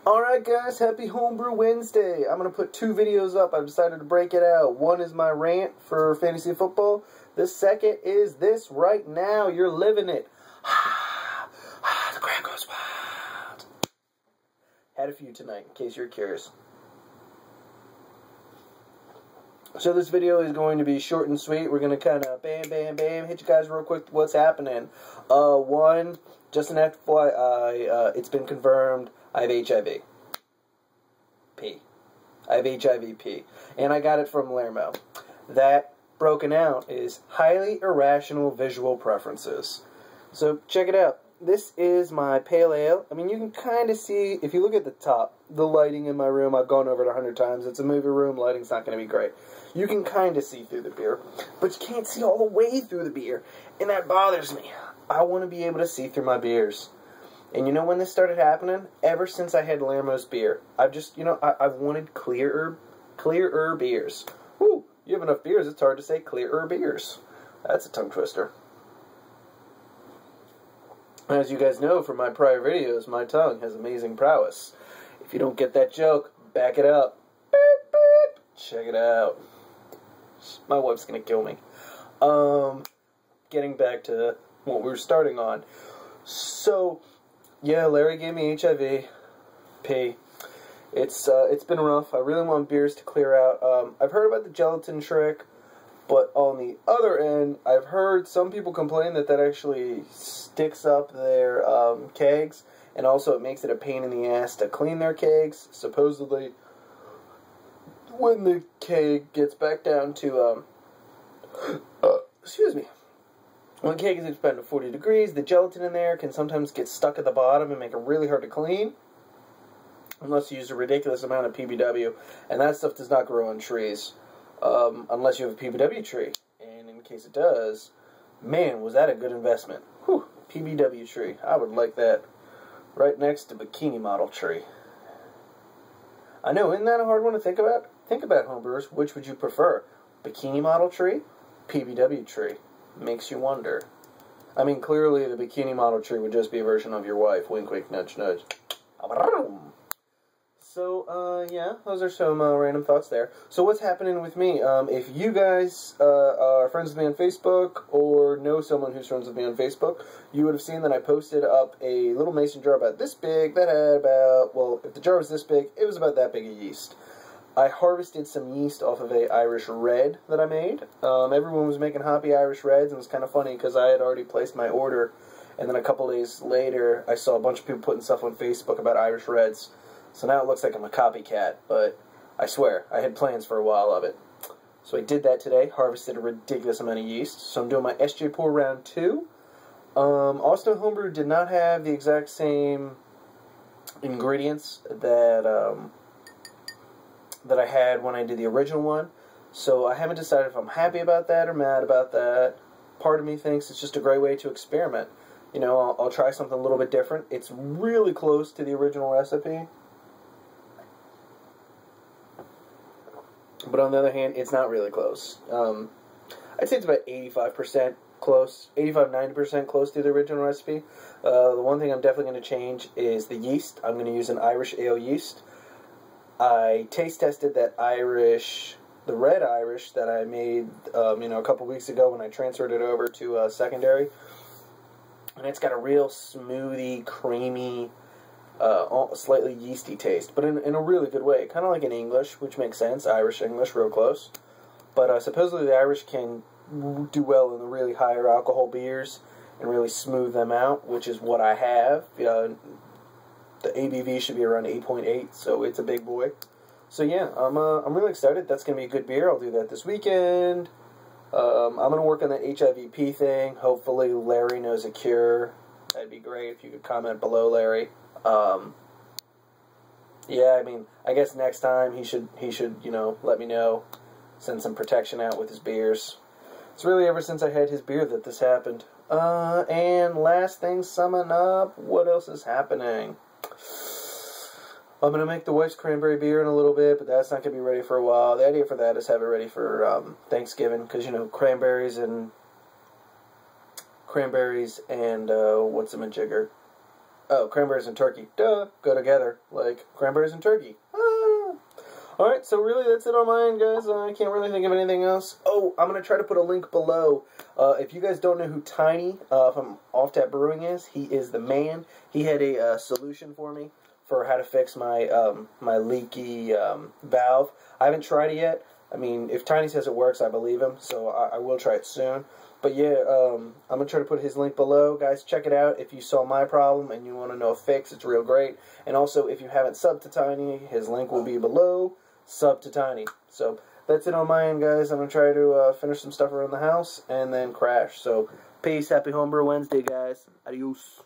Alright guys, happy Homebrew Wednesday. I'm going to put 2 videos up. I've decided to break it out. One is my rant for fantasy football. The second is this right now. You're living it. The crowd goes wild. Had a few tonight, in case you're curious. So this video is going to be short and sweet. We're going to kind of bam, bam, bam, hit you guys real quick what's happening. One, just an FYI, it's been confirmed. I have HIV. I have HIV-P. And I got it from Lermo. That, broken out, is highly irrational visual preferences. So, check it out. This is my pale ale. I mean, you can kind of see, if you look at the top, the lighting in my room, I've gone over it 100 times. It's a movie room, lighting's not going to be great. You can kind of see through the beer, but you can't see all the way through the beer, and that bothers me. I want to be able to see through my beers. And you know when this started happening? Ever since I had Lermo's beer. I've just, I've wanted clearer beers. Whew, you have enough beers, it's hard to say clearer beers. That's a tongue twister. As you guys know from my prior videos, my tongue has amazing prowess. If you don't get that joke, back it up. Beep, beep. Check it out. My wife's gonna kill me. Getting back to what we were starting on. So, yeah, Larry gave me HIV-P. It's been rough. I really want beers to clear out. I've heard about the gelatin trick, but on the other end, I've heard some people complain that actually sticks up their kegs, and also it makes it a pain in the ass to clean their kegs. Supposedly, when the keg gets back down to, excuse me. When the keg is down to 40 degrees, the gelatin in there can sometimes get stuck at the bottom and make it really hard to clean, unless you use a ridiculous amount of PBW, and that stuff does not grow on trees, unless you have a PBW tree, and in case it does, man, was that a good investment. Whew, PBW tree, I would like that, right next to bikini model tree. I know, isn't that a hard one to think about? Think about, homebrewers, which would you prefer, bikini model tree, PBW tree? Makes you wonder. I mean, clearly the bikini model tree would just be a version of your wife. Wink, wink, nudge, nudge. So, yeah, those are some random thoughts there. So what's happening with me? If you guys are friends with me on Facebook or know someone who's friends with me on Facebook, you would have seen that I posted up a little mason jar about this big that had about, well, if the jar was this big, it was about that big of yeast. I harvested some yeast off of a Irish Red that I made. Everyone was making hoppy Irish Reds, and it was kind of funny because I had already placed my order, and then a couple days later, I saw a bunch of people putting stuff on Facebook about Irish Reds. So now it looks like I'm a copycat, but I swear, I had plans for a while of it. So I did that today, harvested a ridiculous amount of yeast, so I'm doing my SJ Pour round 2. Austin Homebrew did not have the exact same ingredients that I had when I did the original one, so I haven't decided if I'm happy about that or mad about that. Part of me thinks it's just a great way to experiment. You know, I'll try something a little bit different. It's really close to the original recipe, but on the other hand, it's not really close. I'd say it's about 85% close, 85-90% close to the original recipe. The one thing I'm definitely going to change is the yeast. I'm going to use an Irish ale yeast. I taste tested that the red Irish that I made, a couple weeks ago when I transferred it over to secondary, and it's got a real smoothie, creamy, slightly yeasty taste, but in a really good way, kind of like an English, which makes sense, Irish English, real close. But supposedly the Irish can do well in the really higher alcohol beers and really smooth them out, which is what I have. The ABV should be around 8.8, so it's a big boy. So yeah, I'm really excited. That's going to be a good beer. I'll do that this weekend. I'm going to work on that HIV-P thing. Hopefully Larry knows a cure. That'd be great if you could comment below, Larry. Yeah, I mean, I guess next time he should, let me know. Send some protection out with his beers. It's really ever since I had his beer that this happened. And last thing, summing up, what else is happening? I'm going to make the wife's cranberry beer in a little bit, but that's not going to be ready for a while. The idea for that is have it ready for Thanksgiving, because, cranberries and what's-a-majigger? Oh, cranberries and turkey. Duh, go together. Like, cranberries and turkey. Ah. Alright, so really that's it on my end, guys. I can't really think of anything else. Oh, I'm going to try to put a link below. If you guys don't know who Tiny from Off Tap Brewing is, he is the man. He had a solution for me for how to fix my my leaky valve. I haven't tried it yet. I mean, if Tiny says it works, I believe him, so I will try it soon. But yeah, I'm going to try to put his link below. Guys, check it out. If you saw my problem and you want to know a fix, it's real great. And also, if you haven't subbed to Tiny, his link will be below. Sub to Tiny. So, that's it on my end, guys. I'm going to try to finish some stuff around the house and then crash. So, peace. Happy Homebrew Wednesday, guys. Adios.